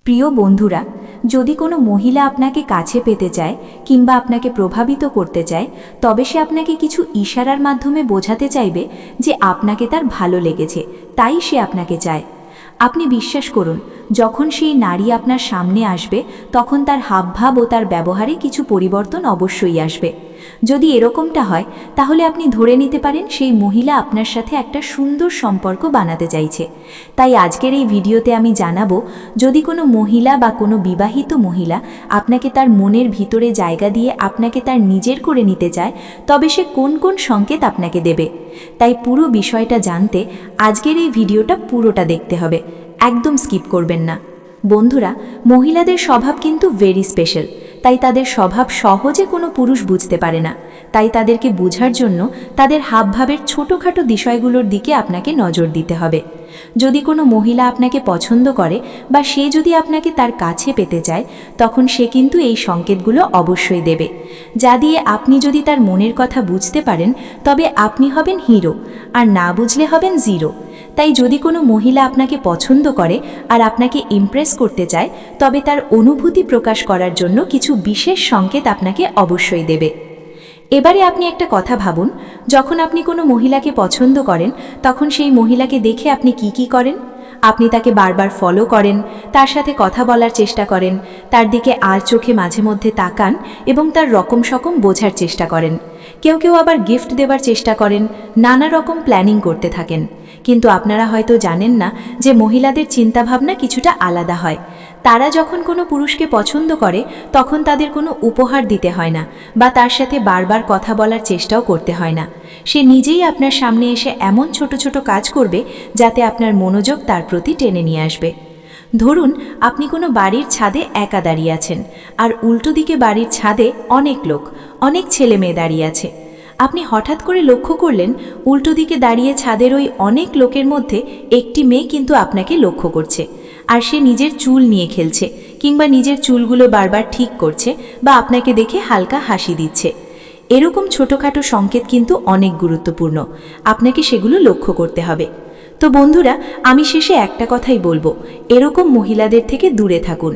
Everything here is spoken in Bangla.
প্রিয় বন্ধুরা, যদি কোনো মহিলা আপনাকে কাছে পেতে চায় কিংবা আপনাকে প্রভাবিত করতে চায়, তবে সে আপনাকে কিছু ইশারার মাধ্যমে বোঝাতে চাইবে যে আপনাকে তার ভালো লেগেছে, তাই সে আপনাকে চায়। আপনি বিশ্বাস করুন, যখন সেই নারী আপনার সামনে আসবে তখন তার হাবভাব ও তার ব্যবহারে কিছু পরিবর্তন অবশ্যই আসবে। যদি এরকমটা হয় তাহলে আপনি ধরে নিতে পারেন সেই মহিলা আপনার সাথে একটা সুন্দর সম্পর্ক বানাতে চাইছে। তাই আজকের এই ভিডিওতে আমি জানাবো, যদি কোনো মহিলা বা কোনো বিবাহিত মহিলা আপনাকে তার মনের ভিতরে জায়গা দিয়ে আপনাকে তার নিজের করে নিতে চায়, তবে সে কোন কোন সংকেত আপনাকে দেবে। তাই পুরো বিষয়টা জানতে আজকের এই ভিডিওটা পুরোটা দেখতে হবে, একদম স্কিপ করবেন না। বন্ধুরা, মহিলাদের স্বভাব কিন্তু ভেরি স্পেশাল, তাই তাদের স্বভাব সহজে কোনো পুরুষ বুঝতে পারে না। তাই তাদেরকে বোঝার জন্য তাদের হাবভাবের ছোটোখাটো বিষয়গুলোর দিকে আপনাকে নজর দিতে হবে। যদি কোনো মহিলা আপনাকে পছন্দ করে বা সে যদি আপনাকে তার কাছে পেতে চায়, তখন সে কিন্তু এই সংকেতগুলো অবশ্যই দেবে, যা দিয়ে আপনি যদি তার মনের কথা বুঝতে পারেন তবে আপনি হবেন হিরো, আর না বুঝলে হবেন জিরো। তাই যদি কোনো মহিলা আপনাকে পছন্দ করে আর আপনাকে ইমপ্রেস করতে চায়, তবে তার অনুভূতি প্রকাশ করার জন্য কিছু বিশেষ সংকেত আপনাকে অবশ্যই দেবে। এবারে আপনি একটা কথা ভাবুন, যখন আপনি কোনো মহিলাকে পছন্দ করেন তখন সেই মহিলাকে দেখে আপনি কি করেন? আপনি তাকে বারবার ফলো করেন, তার সাথে কথা বলার চেষ্টা করেন, তার দিকে আর চোখে মাঝে মধ্যে তাকান এবং তার রকম সকম বোঝার চেষ্টা করেন। কেউ কেউ আবার গিফট দেওয়ার চেষ্টা করেন, নানা রকম প্ল্যানিং করতে থাকেন। কিন্তু আপনারা হয়তো জানেন না যে মহিলাদের চিন্তাভাবনা কিছুটা আলাদা হয়। তারা যখন কোনো পুরুষকে পছন্দ করে তখন তাদের কোনো উপহার দিতে হয় না বা তার সাথে বারবার কথা বলার চেষ্টাও করতে হয় না। সে নিজেই আপনার সামনে এসে এমন ছোট ছোট কাজ করবে যাতে আপনার মনোযোগ তার প্রতি টেনে নিয়ে আসবে। ধরুন, আপনি কোনো বাড়ির ছাদে একা দাঁড়িয়ে আছেন, আর উল্টো দিকে বাড়ির ছাদে অনেক লোক, অনেক ছেলে মেয়ে দাঁড়িয়ে আছে। আপনি হঠাৎ করে লক্ষ্য করলেন উল্টো দিকে দাঁড়িয়ে ছাদের ওই অনেক লোকের মধ্যে একটি মেয়ে কিন্তু আপনাকে লক্ষ্য করছে, আর সে নিজের চুল নিয়ে খেলছে কিংবা নিজের চুলগুলো বারবার ঠিক করছে বা আপনাকে দেখে হালকা হাসি দিচ্ছে। এরকম ছোটোখাটো সংকেত কিন্তু অনেক গুরুত্বপূর্ণ, আপনাকে সেগুলো লক্ষ্য করতে হবে। তো বন্ধুরা, আমি শেষে একটা কথাই বলবো, এরকম মহিলাদের থেকে দূরে থাকুন।